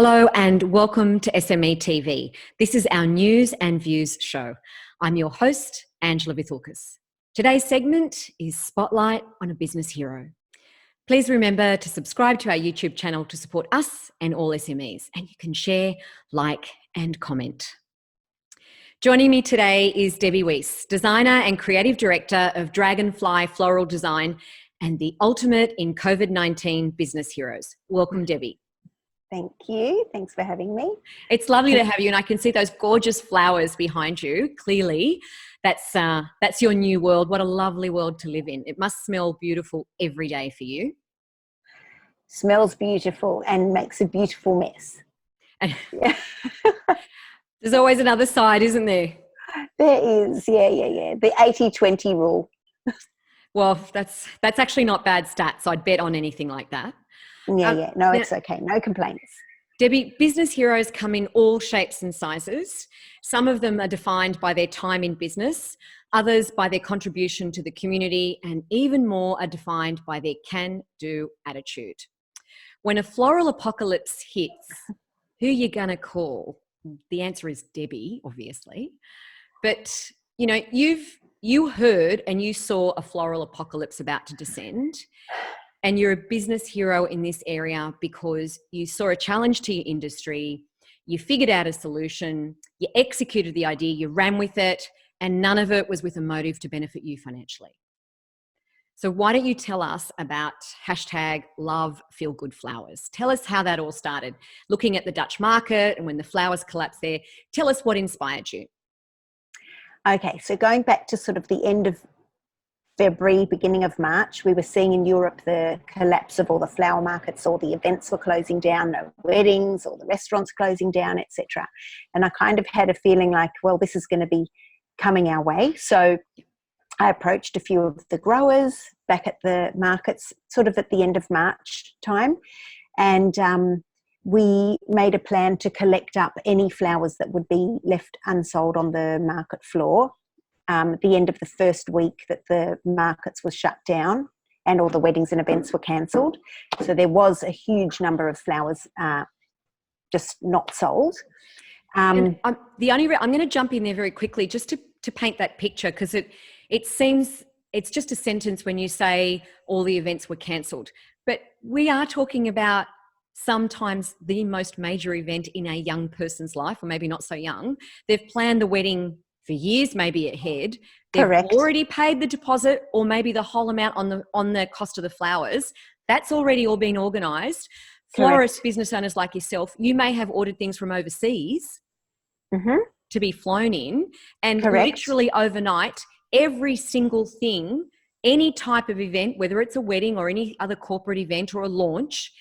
Hello and welcome to SME TV. This is our news and views show. I'm your host, Angela Vithulkas. Today's segment is Spotlight on a Business Hero. Please remember to subscribe to our YouTube channel to support us and all SMEs, and you can share, like and comment. Joining me today is Debbi Weiss, designer and creative director of Dragonfly Floral Design and the ultimate in COVID-19 business heroes. Welcome, Debbi. Thank you. Thanks for having me. It's lovely to have you, and I can see those gorgeous flowers behind you. Clearly, that's your new world. What a lovely world to live in. It must smell beautiful every day for you. Smells beautiful and makes a beautiful mess. And there's always another side, isn't there? There is, yeah. The 80-20 rule. Well, that's actually not bad stats. I'd bet on anything like that. Yeah. No, it's okay. No complaints. Debbi, business heroes come in all shapes and sizes. Some of them are defined by their time in business, others by their contribution to the community, and even more are defined by their can-do attitude. When a floral apocalypse hits, who you gonna call? The answer is Debbi, obviously. But, you know, you heard and you saw a floral apocalypse about to descend. And you're a business hero in this area because you saw a challenge to your industry, you figured out a solution, you executed the idea, you ran with it, and none of it was with a motive to benefit you financially. So why don't you tell us about #LoveFeelGoodFlowers? Tell us how that all started. Looking at the Dutch market and when the flowers collapsed there, tell us what inspired you. Okay, so going back to sort of the end of February, beginning of March, we were seeing in Europe the collapse of all the flower markets, all the events were closing down, no weddings, all the restaurants closing down, etc. And I kind of had a feeling like, well, this is going to be coming our way. So I approached a few of the growers back at the markets, sort of at the end of March time, and we made a plan to collect up any flowers that would be left unsold on the market floor. At the end of the first week that the markets were shut down and all the weddings and events were cancelled. So there was a huge number of flowers just not sold. I'm going to jump in there very quickly just to paint that picture, because it seems it's just a sentence when you say all the events were cancelled. But we are talking about sometimes the most major event in a young person's life, or maybe not so young. They've planned the wedding for years, maybe ahead. They've Correct. already paid the deposit or maybe the whole amount on the cost of the flowers. That's already all been organised. Florist business owners like yourself, you may have ordered things from overseas to be flown in, and literally overnight, every single thing, any type of event, whether it's a wedding or any other corporate event or a launch,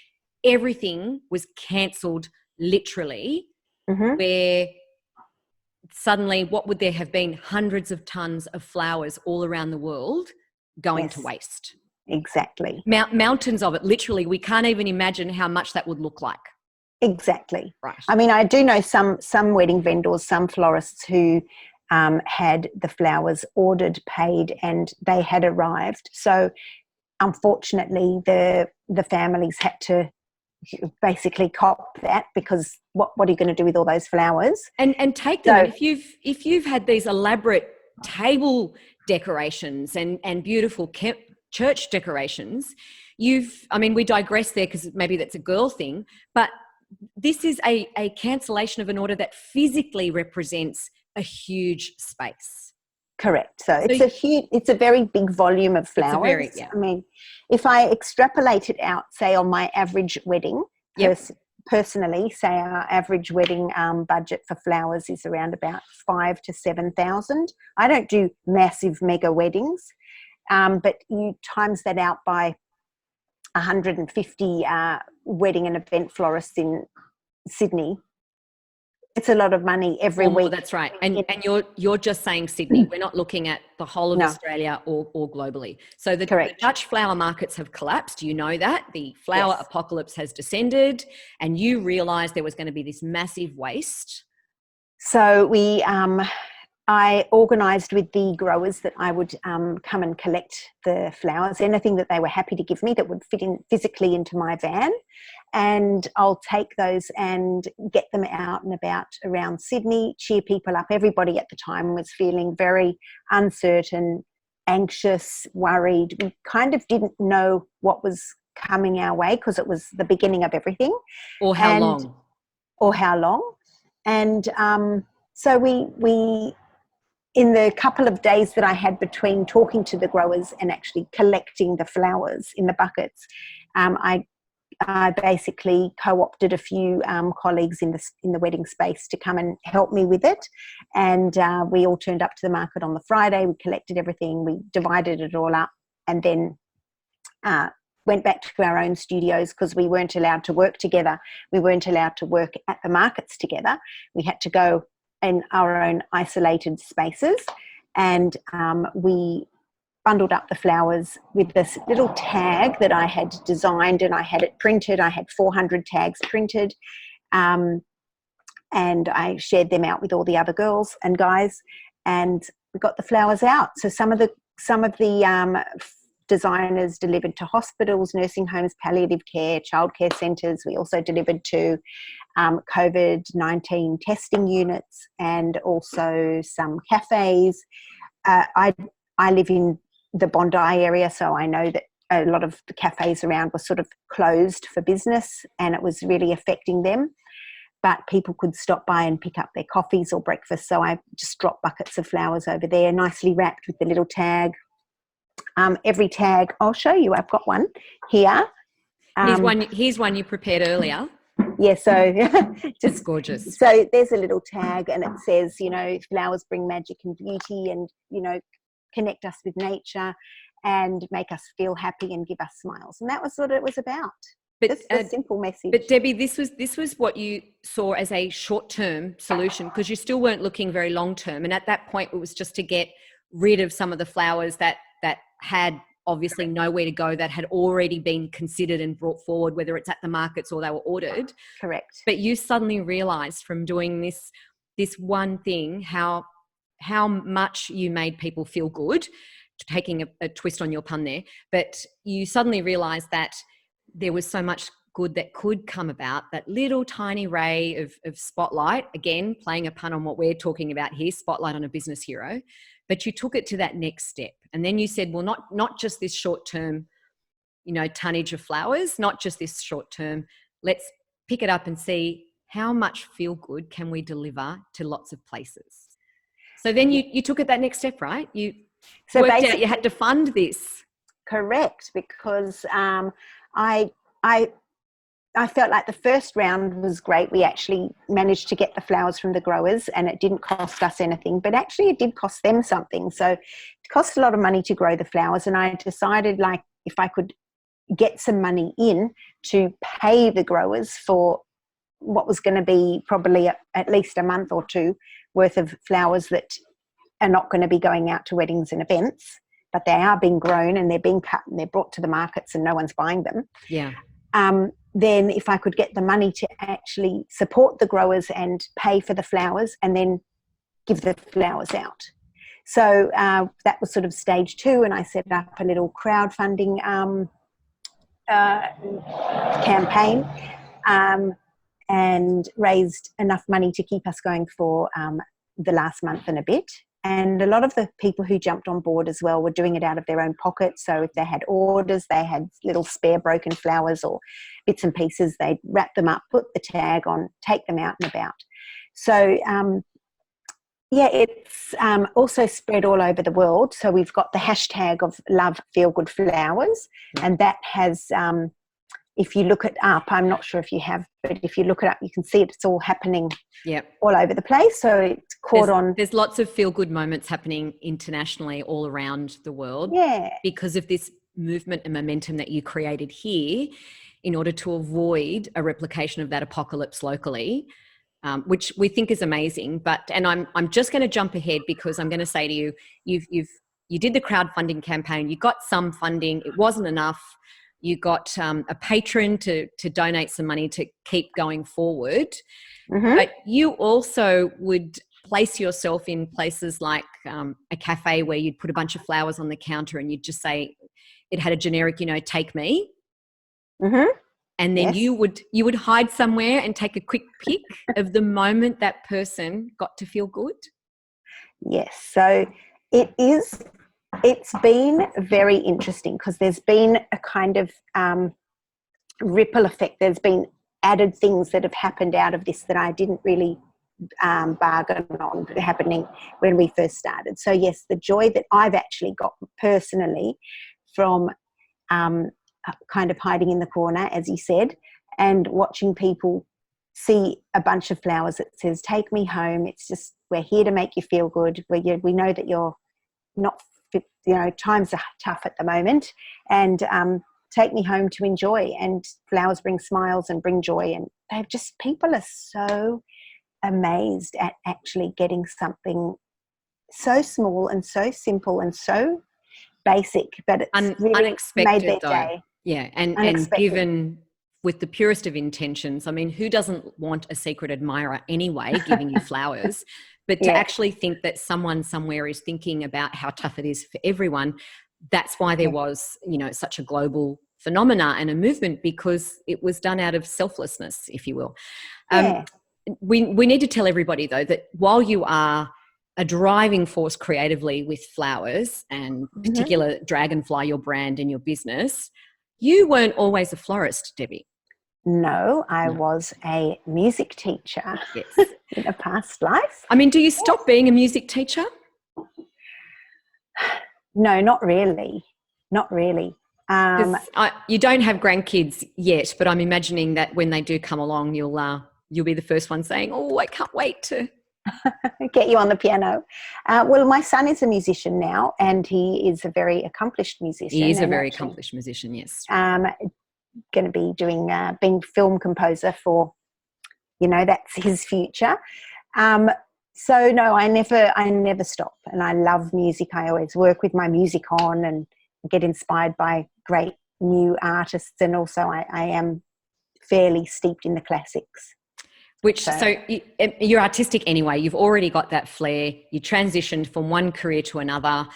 everything was cancelled literally, where suddenly, what would there have been? Hundreds of tons of flowers all around the world going to waste. Exactly. Mountains of it, literally. We can't even imagine how much that would look like. Exactly. Right. I mean, I do know some wedding vendors, some florists who had the flowers ordered, paid, and they had arrived. So unfortunately, the families had to basically cop that, because what are you going to do with all those flowers and take them? So, if you've had these elaborate table decorations and beautiful church decorations, we digress there because maybe that's a girl thing, but this is a cancellation of an order that physically represents a huge space. Correct. So it's a very big volume of flowers. I mean, if I extrapolate it out, say on my average wedding, personally, say our average wedding budget for flowers is around about 5,000 to 7,000. I don't do massive mega weddings, but you times that out by 150 wedding and event florists in Sydney. It's a lot of money every week. That's right. And you're just saying Sydney. We're not looking at the whole of Australia or globally. So the Dutch flower markets have collapsed. You know that. The flower apocalypse has descended, and you realised there was going to be this massive waste. So I organised with the growers that I would come and collect the flowers, anything that they were happy to give me that would fit in physically into my van. And I'll take those and get them out and about around Sydney, cheer people up. Everybody at the time was feeling very uncertain, anxious, worried. We kind of didn't know what was coming our way because it was the beginning of everything. Or how long. Or how long. And so we in the couple of days that I had between talking to the growers and actually collecting the flowers in the buckets, I basically co-opted a few colleagues in the wedding space to come and help me with it. And we all turned up to the market on the Friday. We collected everything. We divided it all up and then went back to our own studios because we weren't allowed to work together. We weren't allowed to work at the markets together. We had to go in our own isolated spaces, and we bundled up the flowers with this little tag that I had designed, and I had it printed. I had 400 tags printed, and I shared them out with all the other girls and guys, and we got the flowers out. So some of the designers delivered to hospitals, nursing homes, palliative care, childcare centres. We also delivered to COVID-19 testing units and also some cafes. I live in the Bondi area, so I know that a lot of the cafes around were sort of closed for business and it was really affecting them. But people could stop by and pick up their coffees or breakfast. So I just dropped buckets of flowers over there, nicely wrapped with the little tag. Every tag, I'll show you. I've got one here. Here's one you prepared earlier. Yeah, so it's gorgeous. So there's a little tag and it says, flowers bring magic and beauty and, connect us with nature and make us feel happy and give us smiles. And that was what it was about. But just a simple message. But Debbie, this was what you saw as a short-term solution because you still weren't looking very long-term. And at that point, it was just to get rid of some of the flowers that had obviously nowhere to go, that had already been considered and brought forward, whether it's at the markets or they were ordered. Correct. But you suddenly realised from doing this one thing how much you made people feel good, taking a twist on your pun there, but you suddenly realised that there was so much good that could come about, that little tiny ray of spotlight, again, playing a pun on what we're talking about here, spotlight on a business hero, but you took it to that next step. And then you said, well, not just this short-term, tonnage of flowers, not just this short-term, let's pick it up and see how much feel good can we deliver to lots of places. So then you took it that next step, right? You worked out you had to fund this. Correct, because I felt like the first round was great. We actually managed to get the flowers from the growers and it didn't cost us anything, but actually it did cost them something. So it cost a lot of money to grow the flowers. And I decided if I could get some money in to pay the growers for what was going to be probably at least a month or two worth of flowers that are not going to be going out to weddings and events, but they are being grown and they're being cut and they're brought to the markets and no one's buying them. Yeah. Then if I could get the money to actually support the growers and pay for the flowers and then give the flowers out. So that was sort of stage 2, and I set up a little crowdfunding campaign and raised enough money to keep us going for the last month and a bit. And a lot of the people who jumped on board as well were doing it out of their own pocket. So if they had orders, they had little spare broken flowers or bits and pieces, they'd wrap them up, put the tag on, take them out and about. So, it's also spread all over the world. So we've got the hashtag of Love Feel Good Flowers, and that has... if you look it up, I'm not sure if you have, but if you look it up, you can see it's all happening all over the place. So it's there's lots of feel-good moments happening internationally all around the world because of this movement and momentum that you created here in order to avoid a replication of that apocalypse locally, which we think is amazing. And I'm just going to jump ahead because I'm going to say to you, you did the crowdfunding campaign, you got some funding, it wasn't enough. You got a patron to donate some money to keep going forward. Mm-hmm. But you also would place yourself in places like a cafe where you'd put a bunch of flowers on the counter and you'd just say, it had a generic, take me. Mm-hmm. And then Yes. you would hide somewhere and take a quick pic of the moment that person got to feel good. Yes. So it's been very interesting because there's been a kind of ripple effect. There's been added things that have happened out of this that I didn't really bargain on happening when we first started. So yes, the joy that I've actually got personally from kind of hiding in the corner, as you said, and watching people see a bunch of flowers that says, take me home. It's just, we're here to make you feel good. We know that you're not, times are tough at the moment, and take me home to enjoy. And flowers bring smiles and bring joy. And they've just, people are so amazed at actually getting something so small and so simple and so basic, but it's really unexpected, made their though. day. Yeah, and given with the purest of intentions. I mean, who doesn't want a secret admirer anyway, giving you flowers? But to actually think that someone somewhere is thinking about how tough it is for everyone, that's why there was, such a global phenomena and a movement, because it was done out of selflessness, if you will. We need to tell everybody, though, that while you are a driving force creatively with flowers, and particular Dragonfly, your brand and your business, you weren't always a florist, Debbi. No, I was a music teacher in a past life. I mean, do you stop being a music teacher? No, not really. Not really. You don't have grandkids yet, but I'm imagining that when they do come along, you'll be the first one saying, oh, I can't wait to get you on the piano. Well, my son is a musician now, and he is a very accomplished musician. He is a very accomplished musician, yes. Going to be doing being film composer for, that's his future. So no, I never stop, and I love music. I always work with my music on and get inspired by great new artists, and also I am fairly steeped in the classics. So you're artistic anyway. You've already got that flair. You transitioned from one career to another.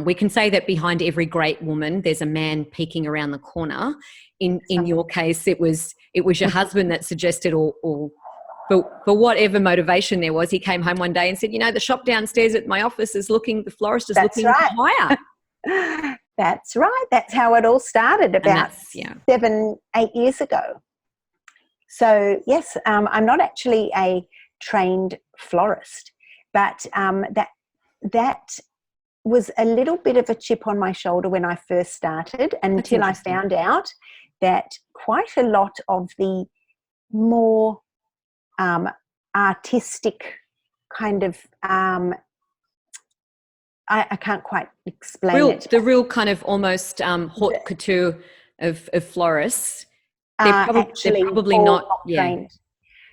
We can say that behind every great woman, there's a man peeking around the corner. In your case, it was your husband that suggested, or for whatever motivation there was, he came home one day and said, the shop downstairs at my office the florist is looking to hire. That's right. That's how it all started about 7-8 years ago. So yes, I'm not actually a trained florist, but that was a little bit of a chip on my shoulder when I first started, until I found out that quite a lot of the more artistic kind of I can't quite explain it. The real kind of almost haute couture of florists, they're probably not trained.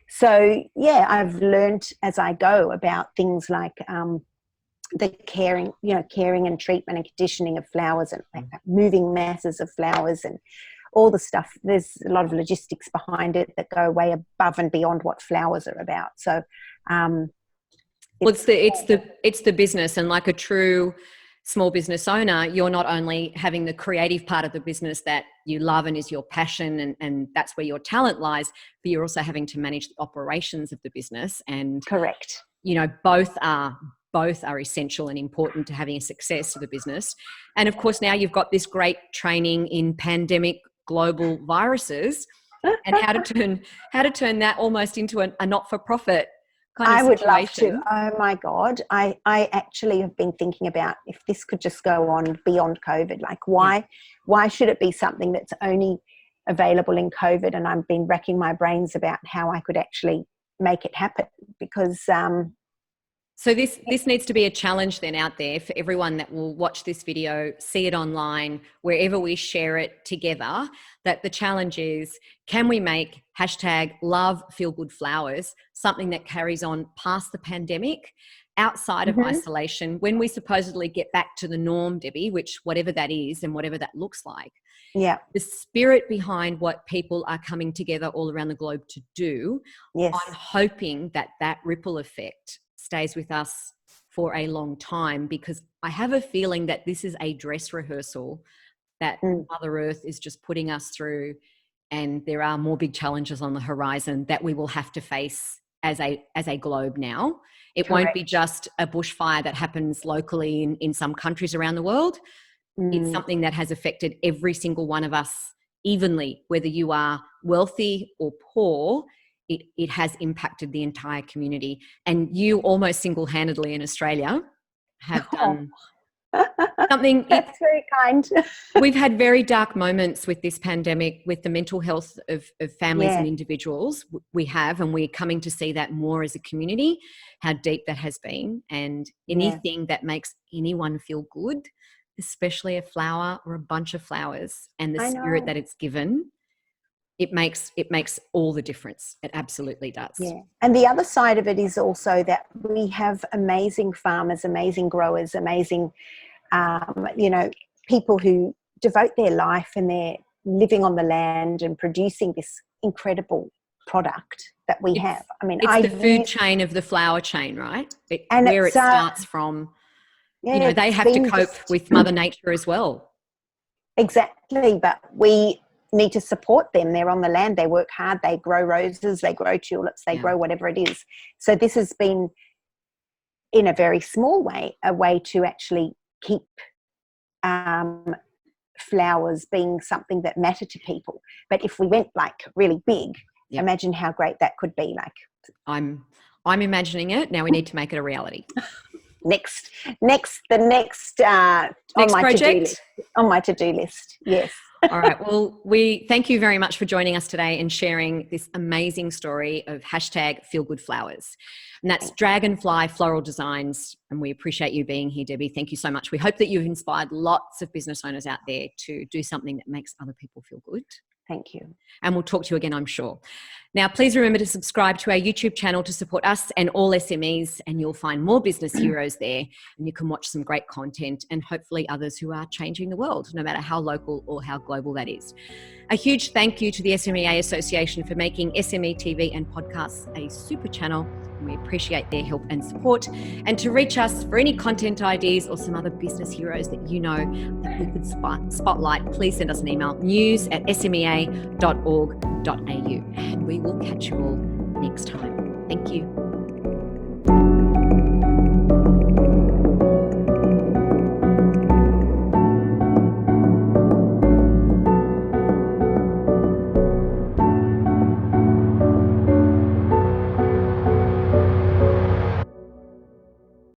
So I've learned as I go about things like the caring and treatment and conditioning of flowers, and moving masses of flowers and all the stuff. There's a lot of logistics behind it that go way above and beyond what flowers are about. So it's the business, and like a true small business owner, you're not only having the creative part of the business that you love and is your passion, and that's where your talent lies, but you're also having to manage the operations of the business. And correct, both are essential and important to having a success of the business. And of course, now you've got this great training in pandemic global viruses and how to turn that almost into a not-for-profit kind of situation. I would love to. Oh my God. I actually have been thinking about if this could just go on beyond COVID. Like why should it be something that's only available in COVID? And I've been racking my brains about how I could actually make it happen, because so this needs to be a challenge then out there for everyone that will watch this video, see it online, wherever we share it together, that the challenge is, can we make #LoveFeelGoodFlowers something that carries on past the pandemic, outside of isolation, when we supposedly get back to the norm, Debbi, which whatever that is and whatever that looks like. Yeah. The spirit behind what people are coming together all around the globe to do, I'm hoping that ripple effect stays with us for a long time, because I have a feeling that this is a dress rehearsal that Mother Earth is just putting us through, and there are more big challenges on the horizon that we will have to face as a globe now. It Correct. won't be just a bushfire that happens locally in some countries around the world. It's something that has affected every single one of us evenly, whether you are wealthy or poor. It has impacted the entire community. And you almost single-handedly in Australia have done something. That's very kind. We've had very dark moments with this pandemic, with the mental health of families and individuals. We have, and we're coming to see that more as a community, how deep that has been. And anything that makes anyone feel good, especially a flower or a bunch of flowers, and the spirit that it's given, it makes all the difference. It absolutely does. Yeah. And the other side of it is also that we have amazing farmers, amazing growers, amazing, people who devote their life, and they're living on the land and producing this incredible product that we have. I mean, it's the food chain of the flower chain, right? It starts from. They have to cope with Mother Nature as well. Exactly, but we need to support them. They're on the land, they work hard, they grow roses, they grow tulips, they grow whatever it is. So this has been, in a very small way, a way to actually keep flowers being something that matter to people. But if we went like really big, imagine how great that could be. Like, I'm imagining it. Now we need to make it a reality. Next project on my to-do list. Yes. All right. Well, we thank you very much for joining us today and sharing this amazing story of #FeelGoodFlowers. And that's Dragonfly Floral Designs. And we appreciate you being here, Debbie. Thank you so much. We hope that you've inspired lots of business owners out there to do something that makes other people feel good. Thank you. And we'll talk to you again, I'm sure. Now, please remember to subscribe to our YouTube channel to support us and all SMEs, and you'll find more business heroes there, and you can watch some great content and hopefully others who are changing the world, no matter how local or how global that is. A huge thank you to the SMEA Association for making SME TV and podcasts a super channel. We appreciate their help and support. And to reach us for any content ideas or some other business heroes that you know that we could spotlight, please send us an email, news@smea.org.au, and we will catch you all next time. Thank you.